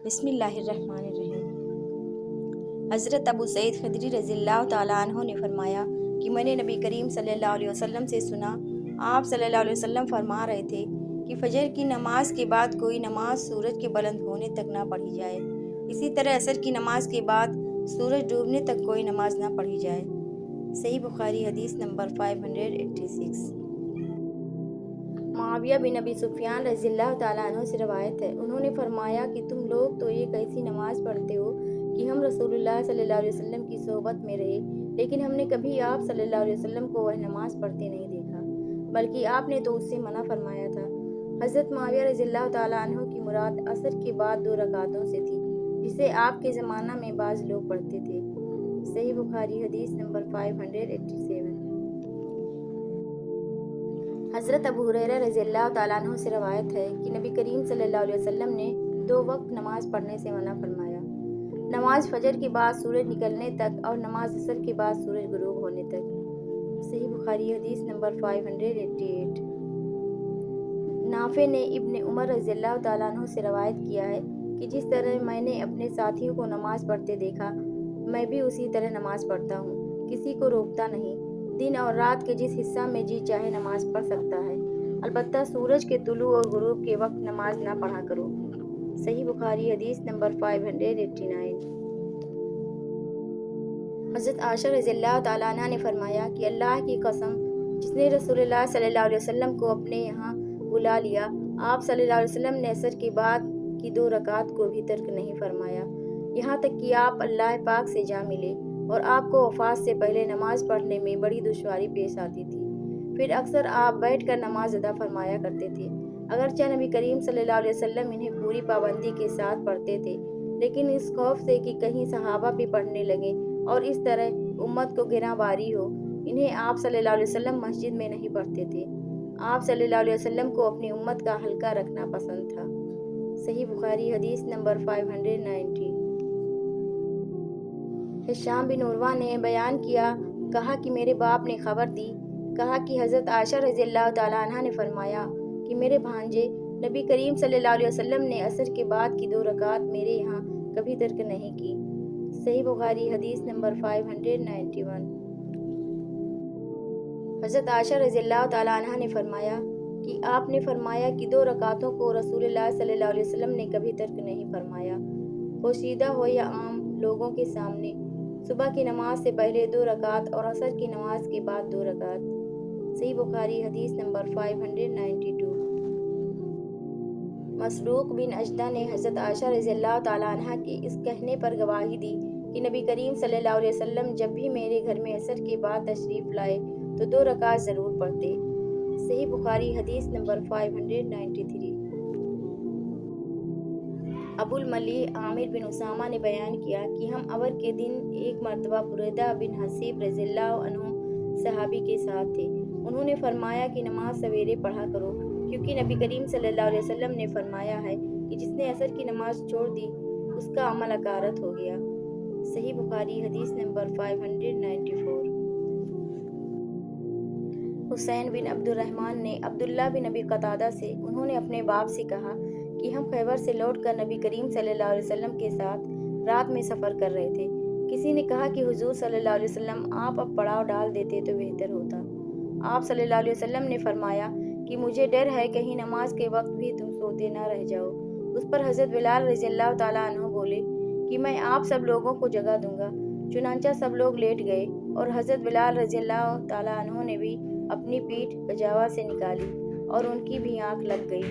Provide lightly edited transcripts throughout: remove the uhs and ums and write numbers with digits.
بسم اللہ الرحمن الرحیم۔ حضرت ابو سعید خدری رضی اللہ تعالیٰ عنہ نے فرمایا کہ میں نے نبی کریم صلی اللہ علیہ وسلم سے سنا، آپ صلی اللہ علیہ وسلم فرما رہے تھے کہ فجر کی نماز کے بعد کوئی نماز سورج کے بلند ہونے تک نہ پڑھی جائے، اسی طرح عصر کی نماز کے بعد سورج ڈوبنے تک کوئی نماز نہ پڑھی جائے۔ صحیح بخاری حدیث نمبر 586۔ معاویہ بن ابی سفیان رضی اللہ تعالیٰ عنہ سے روایت ہے، انہوں نے فرمایا کہ تم لوگ تو ایک ایسی نماز پڑھتے ہو کہ ہم رسول اللہ صلی اللہ علیہ وسلم کی صحبت میں رہے، لیکن ہم نے کبھی آپ صلی اللہ علیہ وسلم کو وہ نماز پڑھتے نہیں دیکھا، بلکہ آپ نے تو اس سے منع فرمایا تھا۔ حضرت معاویہ رضی اللہ تعالیٰ عنہ کی مراد عصر کے بعد 2 رکعتوں سے تھی، جسے آپ کے زمانہ میں بعض لوگ پڑھتے تھے۔ صحیح بخاری حدیث نمبر 587۔ حضرت ابو ہریرہ رضی اللہ تعالیٰ عنہ سے روایت ہے کہ نبی کریم صلی اللہ علیہ وسلم نے 2 وقت نماز پڑھنے سے منع فرمایا، نماز فجر کے بعد سورج نکلنے تک اور نماز عصر کے بعد سورج غروب ہونے تک۔ صحیح بخاری حدیث نمبر 588۔ نافع نے ابن عمر رضی اللہ تعالیٰ عنہ سے روایت کیا ہے کہ جس طرح میں نے اپنے ساتھیوں کو نماز پڑھتے دیکھا، میں بھی اسی طرح نماز پڑھتا ہوں، کسی کو روکتا نہیں، دن اور رات کے جس حصہ میں جی چاہے نماز پڑھ سکتا ہے، البتہ سورج کے طلوع اور غروب کے وقت نماز نہ پڑھا کرو۔ صحیح بخاری حدیث نمبر 589۔ حضرت عائشہ رضی اللہ تعالیٰ عنہ نے فرمایا کہ اللہ کی قسم، جس نے رسول اللہ صلی اللہ علیہ وسلم کو اپنے یہاں بلا لیا، آپ صلی اللہ علیہ وسلم نے عصر کے بعد کی 2 رکعت کو بھی ترک نہیں فرمایا، یہاں تک کہ آپ اللہ پاک سے جا ملے اور آپ کو وفات سے پہلے نماز پڑھنے میں بڑی دشواری پیش آتی تھی، پھر اکثر آپ بیٹھ کر نماز ادا فرمایا کرتے تھے۔ اگرچہ نبی کریم صلی اللہ علیہ وسلم انہیں پوری پابندی کے ساتھ پڑھتے تھے، لیکن اس خوف سے کہ کہیں صحابہ بھی پڑھنے لگیں اور اس طرح امت کو گناہ باری ہو، انہیں آپ صلی اللہ علیہ وسلم مسجد میں نہیں پڑھتے تھے۔ آپ صلی اللہ علیہ وسلم کو اپنی امت کا حلقہ رکھنا پسند تھا۔ صحیح بخاری حدیث نمبر 590۔ ہشام بن عروہ نے بیان کیا، کہا کہ میرے باپ نے خبر دی، کہا کہ حضرت عائشہ رضی اللہ تعالیٰ عنہ نے فرمایا کہ میرے بھانجے نبی کریم صلی اللہ علیہ وسلم نے عصر کے بعد کی 2 رکعت میرے یہاں کبھی ترک نہیں کی۔ صحیح بخاری حدیث نمبر 591۔ حضرت عائشہ رضی اللہ تعالیٰ عنہ نے فرمایا کہ آپ نے فرمایا کہ 2 رکعتوں کو رسول اللہ صلی اللہ علیہ وسلم نے کبھی ترک نہیں فرمایا، پوشیدہ ہو یا عام لوگوں کے سامنے، صبح کی نماز سے پہلے 2 رکعت اور عصر کی نماز کے بعد 2 رکعت۔ صحیح بخاری حدیث نمبر 592۔ مسروق بن اجدہ نے حضرت عائشہ رضی اللہ تعالیٰ عنہ کے اس کہنے پر گواہی دی کہ نبی کریم صلی اللہ علیہ وسلم جب بھی میرے گھر میں عصر کے بعد تشریف لائے تو 2 رکعت ضرور پڑھتے۔ صحیح بخاری حدیث نمبر 593۔ ابو الملیح عامر بن اسامہ نے بیان کیا کہ ہم اول کے دن ایک مرتبہ بریدہ بن حصیب رضی اللہ عنہ صحابی کے ساتھ تھے، انہوں نے فرمایا کہ نماز سویرے پڑھا کرو، کیونکہ نبی کریم صلی اللہ علیہ وسلم نے فرمایا ہے کہ جس نے عصر کی نماز چھوڑ دی اس کا عمل اکارت ہو گیا۔ صحیح بخاری حدیث نمبر 594۔ حسین بن عبد الرحمن نے عبداللہ بن ابی قتادہ سے، انہوں نے اپنے باپ سے کہا کہ ہم خیبر سے لوٹ کر نبی کریم صلی اللہ علیہ وسلم کے ساتھ رات میں سفر کر رہے تھے، کسی نے کہا کہ حضور صلی اللہ علیہ وسلم آپ اب پڑاؤ ڈال دیتے تو بہتر ہوتا۔ آپ صلی اللہ علیہ وسلم نے فرمایا کہ مجھے ڈر ہے کہیں نماز کے وقت بھی تم سوتے نہ رہ جاؤ۔ اس پر حضرت بلال رضی اللہ تعالیٰ عنہ بولے کہ میں آپ سب لوگوں کو جگا دوں گا، چنانچہ سب لوگ لیٹ گئے اور حضرت بلال رضی اللہ تعالیٰ عنہ نے بھی اپنی پیٹھ کجاوا سے نکالی اور ان کی بھی آنکھ لگ گئی۔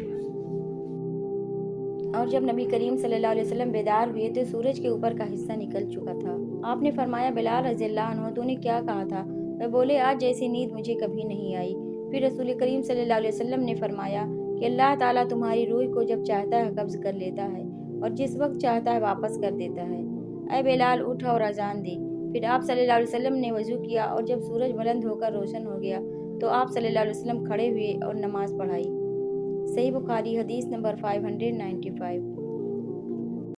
اور جب نبی کریم صلی اللہ علیہ وسلم بیدار ہوئے تو سورج کے اوپر کا حصہ نکل چکا تھا۔ آپ نے فرمایا، بلال رضی اللہ عنہ تو نے کیا کہا تھا؟ وہ بولے، آج جیسی نیند مجھے کبھی نہیں آئی۔ پھر رسول کریم صلی اللہ علیہ وسلم نے فرمایا کہ اللہ تعالیٰ تمہاری روح کو جب چاہتا ہے قبض کر لیتا ہے اور جس وقت چاہتا ہے واپس کر دیتا ہے۔ اے بلال، اٹھ اور اذان دے۔ پھر آپ صلی اللہ علیہ وسلم نے وضو کیا اور جب سورج بلند ہو کر روشن ہو گیا تو آپ صلی اللہ علیہ وسلم کھڑے ہوئے اور نماز پڑھائی۔ صحیح بخاری حدیث نمبر 595۔